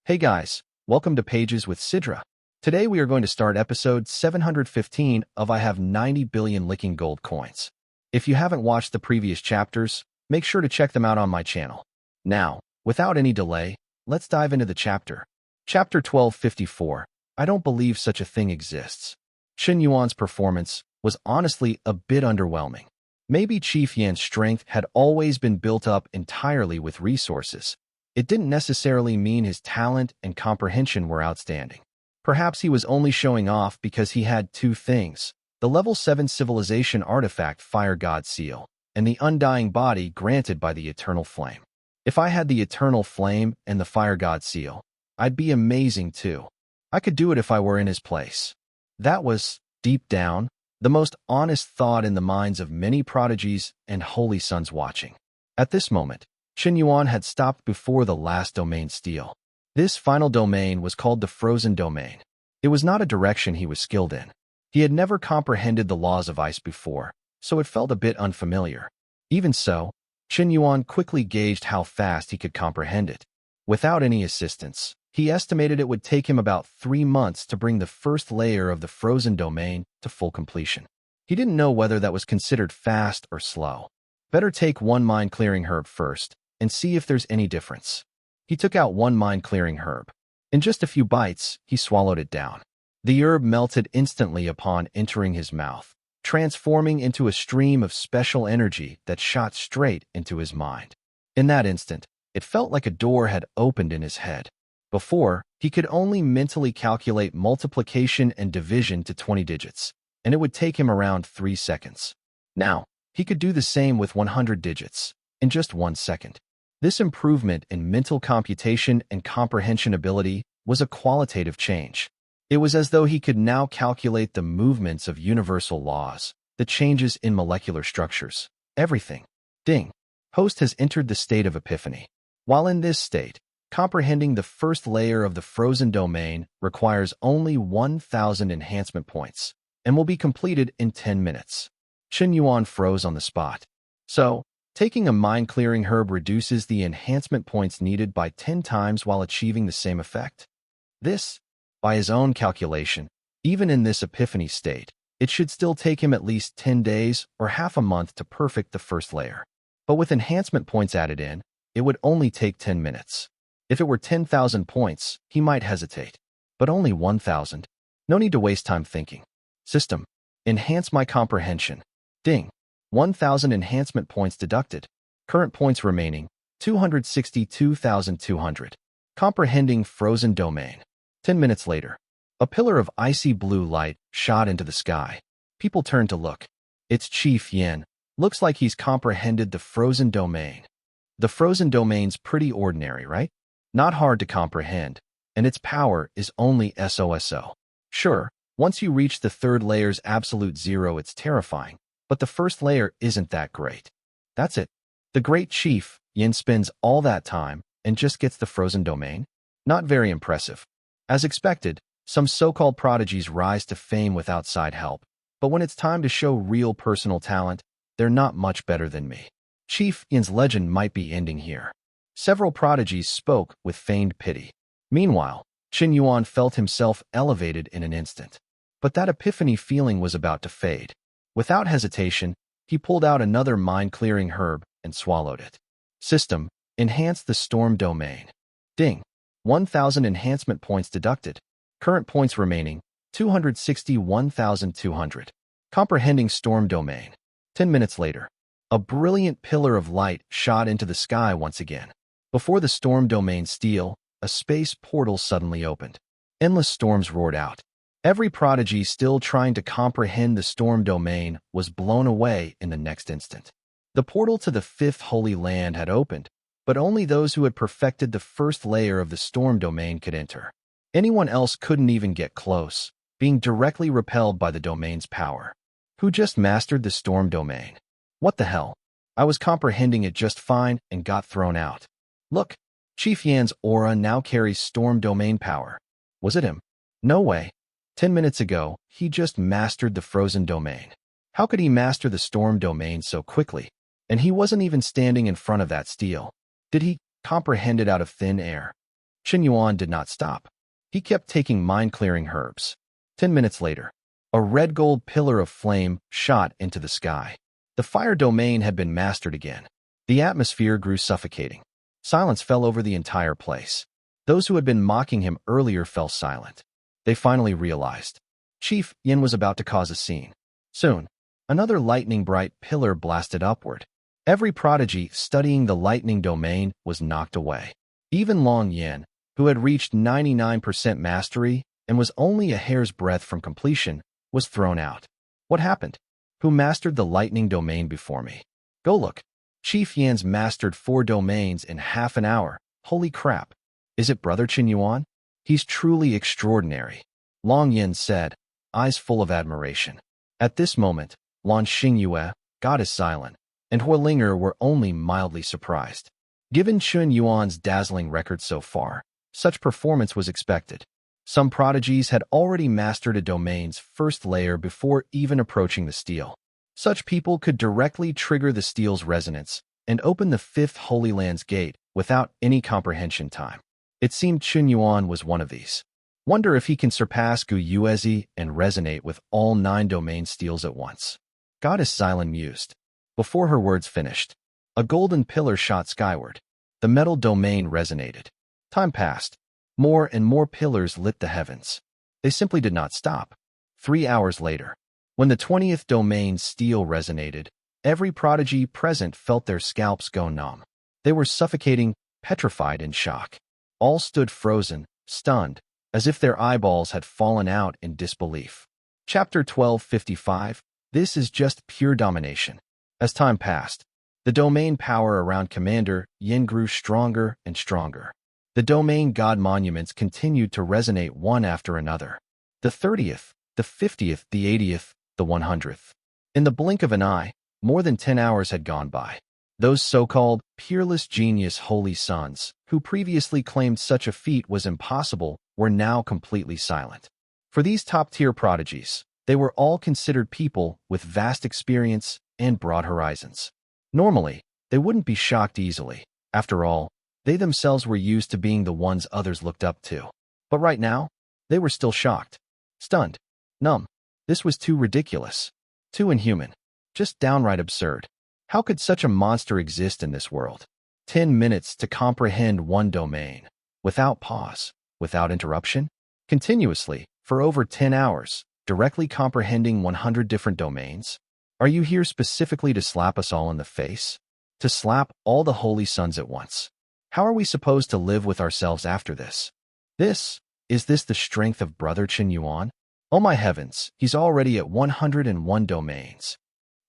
Hey guys, welcome to Pages with Sidra. Today we are going to start episode 715 of I Have 90 Billion Licking Gold Coins. If you haven't watched the previous chapters, make sure to check them out on my channel. Now, without any delay, let's dive into the chapter. Chapter 1254, I Don't Believe Such a Thing Exists. Chen Yuan's performance was honestly a bit underwhelming. Maybe Chief Yan's strength had always been built up entirely with resources. It didn't necessarily mean his talent and comprehension were outstanding. Perhaps he was only showing off because he had two things: the level 7 civilization artifact Fire God Seal, and the undying body granted by the Eternal Flame. If I had the Eternal Flame and the Fire God Seal, I'd be amazing too. I could do it if I were in his place. That was, deep down, the most honest thought in the minds of many prodigies and holy sons watching. At this moment, Chen Yuan had stopped before the last domain steal. This final domain was called the Frozen Domain. It was not a direction he was skilled in. He had never comprehended the laws of ice before, so it felt a bit unfamiliar. Even so, Chen Yuan quickly gauged how fast he could comprehend it. Without any assistance, he estimated it would take him about 3 months to bring the first layer of the Frozen Domain to full completion. He didn't know whether that was considered fast or slow. Better take one mind-clearing herb first, and see if there's any difference. He took out one mind-clearing herb. In just a few bites, he swallowed it down. The herb melted instantly upon entering his mouth, transforming into a stream of special energy that shot straight into his mind. In that instant, it felt like a door had opened in his head. Before, he could only mentally calculate multiplication and division to 20 digits, and it would take him around 3 seconds. Now, he could do the same with 100 digits, in just 1 second. This improvement in mental computation and comprehension ability was a qualitative change. It was as though he could now calculate the movements of universal laws, the changes in molecular structures, everything. Ding. Host has entered the state of epiphany. While in this state, comprehending the first layer of the Frozen Domain requires only 1,000 enhancement points and will be completed in 10 minutes. Chen Yuan froze on the spot. So, taking a mind-clearing herb reduces the enhancement points needed by 10 times while achieving the same effect? This, by his own calculation, even in this epiphany state, it should still take him at least 10 days or half a month to perfect the first layer. But with enhancement points added in, it would only take 10 minutes. If it were 10,000 points, he might hesitate. But only 1,000. No need to waste time thinking. System. Enhance my comprehension. Ding. 1,000 enhancement points deducted. Current points remaining, 262,200. Comprehending Frozen Domain. 10 minutes later, a pillar of icy blue light shot into the sky. People turned to look. It's Chief Yan. Looks like he's comprehended the Frozen Domain. The Frozen Domain's pretty ordinary, right? Not hard to comprehend, and its power is only SOSO. Sure, once you reach the third layer's absolute zero, it's terrifying. But the first layer isn't that great. That's it. The great Chief Yan spends all that time and just gets the Frozen Domain? Not very impressive. As expected, some so-called prodigies rise to fame with outside help, but when it's time to show real personal talent, they're not much better than me. Chief Yan's legend might be ending here. Several prodigies spoke with feigned pity. Meanwhile, Chen Yuan felt himself elevated in an instant. But that epiphany feeling was about to fade. Without hesitation, he pulled out another mind-clearing herb and swallowed it. System. Enhance the Storm Domain. Ding. 1,000 enhancement points deducted. Current points remaining, 261,200. Comprehending Storm Domain. 10 minutes later, a brilliant pillar of light shot into the sky once again. Before the Storm Domain steal, a space portal suddenly opened. Endless storms roared out. Every prodigy still trying to comprehend the Storm Domain was blown away in the next instant. The portal to the fifth Holy Land had opened, but only those who had perfected the first layer of the Storm Domain could enter. Anyone else couldn't even get close, being directly repelled by the domain's power. Who just mastered the Storm Domain? What the hell? I was comprehending it just fine and got thrown out. Look, Chief Yan's aura now carries Storm Domain power. Was it him? No way. 10 minutes ago, he just mastered the Frozen Domain. How could he master the Storm Domain so quickly? And he wasn't even standing in front of that steal. Did he comprehend it out of thin air? Chen Yuan did not stop. He kept taking mind-clearing herbs. 10 minutes later, a red-gold pillar of flame shot into the sky. The fire domain had been mastered again. The atmosphere grew suffocating. Silence fell over the entire place. Those who had been mocking him earlier fell silent. They finally realized. Chief Yin was about to cause a scene. Soon, another lightning-bright pillar blasted upward. Every prodigy studying the lightning domain was knocked away. Even Long Yan, who had reached 99% mastery and was only a hair's breadth from completion, was thrown out. What happened? Who mastered the lightning domain before me? Go look. Chief Yan's mastered 4 domains in half an hour. Holy crap. Is it Brother Chen Yuan? He's truly extraordinary. Long Yan said, eyes full of admiration. At this moment, Lan Xingyue, Goddess Silent, and Huolinger were only mildly surprised. Given Chen Yuan's dazzling record so far, such performance was expected. Some prodigies had already mastered a domain's first layer before even approaching the steel. Such people could directly trigger the steel's resonance and open the 5th Holy Land's gate without any comprehension time. It seemed Chen Yuan was one of these. Wonder if he can surpass Gu Yuezi and resonate with all 9 domain steels at once. Goddess Silent mused. Before her words finished, a golden pillar shot skyward. The metal domain resonated. Time passed. More and more pillars lit the heavens. They simply did not stop. 3 hours later, when the 20th domain's steel resonated, every prodigy present felt their scalps go numb. They were suffocating, petrified in shock. All stood frozen, stunned, as if their eyeballs had fallen out in disbelief. Chapter 1255. This is just pure domination. As time passed, the domain power around Commander Yin grew stronger and stronger. The domain god monuments continued to resonate one after another. The 30th, the 50th, the 80th, the 100th. In the blink of an eye, more than 10 hours had gone by. Those so-called peerless genius holy sons, who previously claimed such a feat was impossible, were now completely silent. For these top-tier prodigies, they were all considered people with vast experience and broad horizons. Normally, they wouldn't be shocked easily. After all, they themselves were used to being the ones others looked up to. But right now, they were still shocked, stunned, numb. This was too ridiculous, too inhuman, just downright absurd. How could such a monster exist in this world? 10 minutes to comprehend one domain, without pause, without interruption, continuously, for over 10 hours, directly comprehending 100 different domains? Are you here specifically to slap us all in the face? To slap all the holy sons at once? How are we supposed to live with ourselves after this? Is this the strength of Brother Chen Yuan? Oh my heavens, he's already at 101 domains.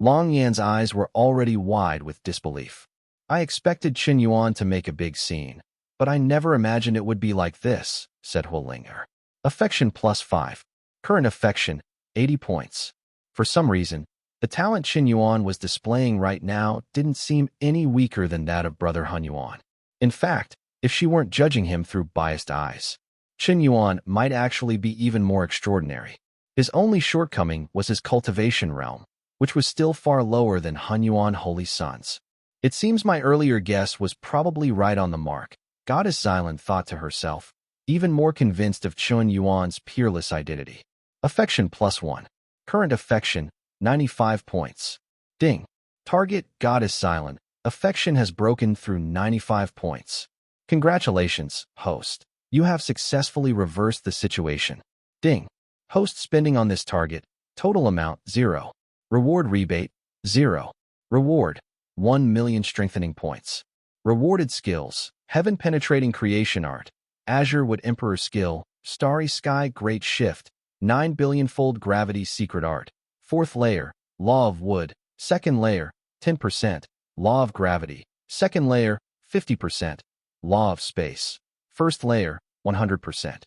Long Yan's eyes were already wide with disbelief. I expected Chen Yuan to make a big scene, but I never imagined it would be like this, said Huolinger. Affection +5. Current affection, 80 points. For some reason, the talent Chen Yuan was displaying right now didn't seem any weaker than that of Brother Han Yuan. In fact, if she weren't judging him through biased eyes, Chen Yuan might actually be even more extraordinary. His only shortcoming was his cultivation realm, which was still far lower than Han Yuan Holy Sons. It seems my earlier guess was probably right on the mark, Goddess Xylan thought to herself, even more convinced of Chen Yuan's peerless identity. Affection +1. Current affection, 95 points. Ding. Target, Goddess Xylan. Affection has broken through 95 points. Congratulations, host. You have successfully reversed the situation. Ding. Host spending on this target. Total amount, 0. Reward rebate, 0. Reward, 1 million strengthening points. Rewarded skills, Heaven Penetrating Creation Art, Azure Wood Emperor Skill, Starry Sky Great Shift, 9 billion-fold Gravity Secret Art, 4th Layer, Law of Wood, 2nd Layer, 10%, Law of Gravity, 2nd Layer, 50%, Law of Space, 1st Layer, 100%.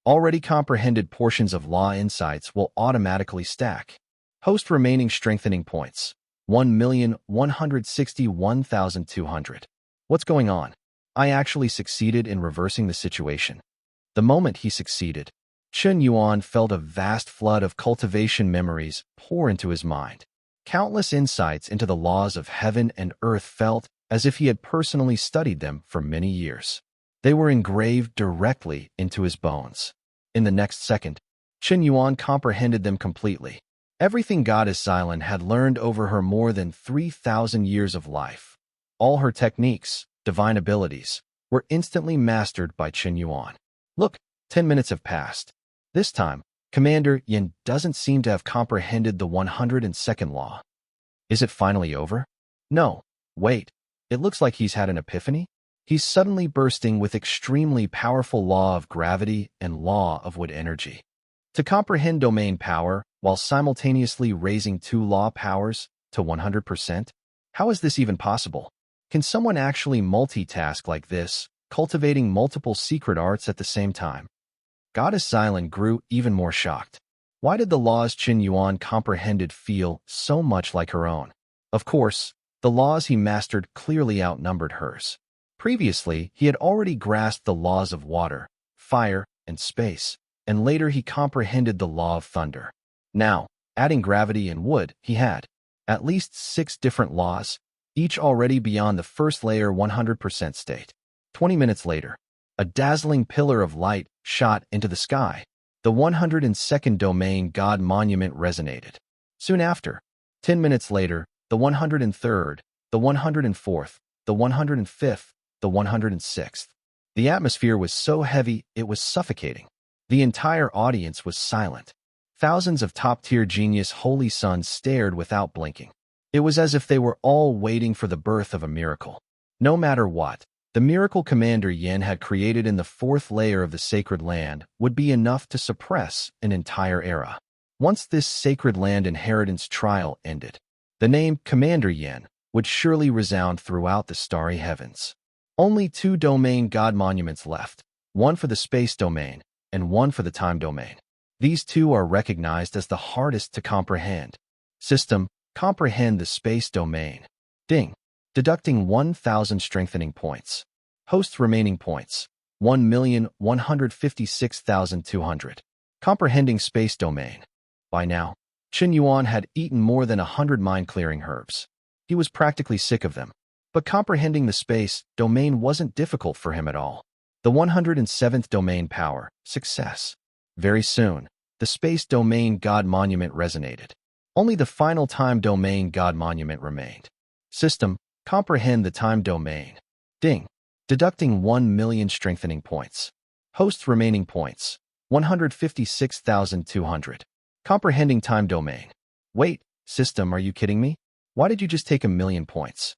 Already comprehended portions of Law Insights will automatically stack. Host remaining strengthening points, 1,161,200. What's going on? I actually succeeded in reversing the situation. The moment he succeeded, Chen Yuan felt a vast flood of cultivation memories pour into his mind. Countless insights into the laws of heaven and earth felt as if he had personally studied them for many years. They were engraved directly into his bones. In the next second, Chen Yuan comprehended them completely. Everything Goddess Xylan had learned over her more than 3,000 years of life. All her techniques, divine abilities, were instantly mastered by Chen Yuan. Look, 10 minutes have passed. This time, Commander Yin doesn't seem to have comprehended the 102nd law. Is it finally over? No, wait. It looks like he's had an epiphany. He's suddenly bursting with extremely powerful law of gravity and law of wood energy. To comprehend domain power while simultaneously raising two law powers to 100%? How is this even possible? Can someone actually multitask like this, cultivating multiple secret arts at the same time? Goddess Xylan grew even more shocked. Why did the laws Chen Yuan comprehended feel so much like her own? Of course, the laws he mastered clearly outnumbered hers. Previously, he had already grasped the laws of water, fire, and space, and later he comprehended the law of thunder. Now, adding gravity and wood, he had at least 6 different laws, each already beyond the first layer 100% state. 20 minutes later, a dazzling pillar of light shot into the sky. The 102nd domain god monument resonated. Soon after, 10 minutes later, the 103rd, the 104th, the 105th, the 106th. The atmosphere was so heavy it was suffocating. The entire audience was silent. Thousands of top-tier genius holy sons stared without blinking. It was as if they were all waiting for the birth of a miracle. No matter what, the miracle Commander Yin had created in the 4th layer of the sacred land would be enough to suppress an entire era. Once this sacred land inheritance trial ended, the name Commander Yin would surely resound throughout the starry heavens. Only 2 domain god monuments left, one for the space domain and one for the time domain. These 2 are recognized as the hardest to comprehend. System, comprehend the space domain. Ding. Deducting 1,000 strengthening points. Host remaining points, 1,156,200. Comprehending space domain. By now, Chen Yuan had eaten more than 100 mind-clearing herbs. He was practically sick of them. But comprehending the space domain wasn't difficult for him at all. The 107th domain power, success. Very soon, the space domain god monument resonated. Only the final time domain god monument remained. System, comprehend the time domain. Ding. Deducting 1,000,000 strengthening points. Host remaining points, 156,200. Comprehending time domain. Wait, system, are you kidding me? Why did you just take 1,000,000 points?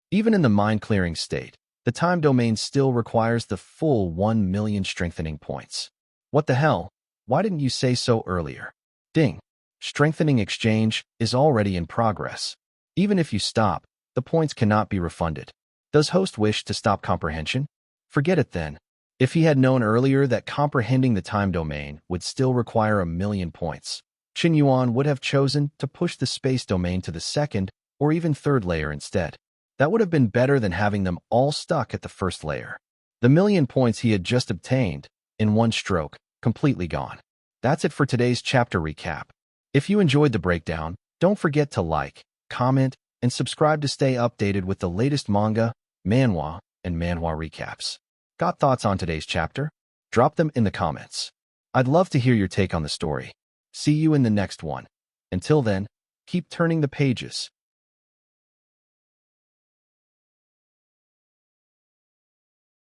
Even in the mind-clearing state, the time domain still requires the full 1,000,000 strengthening points. What the hell? Why didn't you say so earlier? Ding. Strengthening exchange is already in progress. Even if you stop, the points cannot be refunded. Does host wish to stop comprehension? Forget it then. If he had known earlier that comprehending the time domain would still require 1,000,000 points, Chen Yuan would have chosen to push the space domain to the 2nd or even 3rd layer instead. That would have been better than having them all stuck at the 1st layer. The 1,000,000 points he had just obtained, in one stroke, completely gone. That's it for today's chapter recap. If you enjoyed the breakdown, don't forget to like, comment, and subscribe to stay updated with the latest manga, manhwa, and manhwa recaps. Got thoughts on today's chapter? Drop them in the comments. I'd love to hear your take on the story. See you in the next one. Until then, keep turning the pages.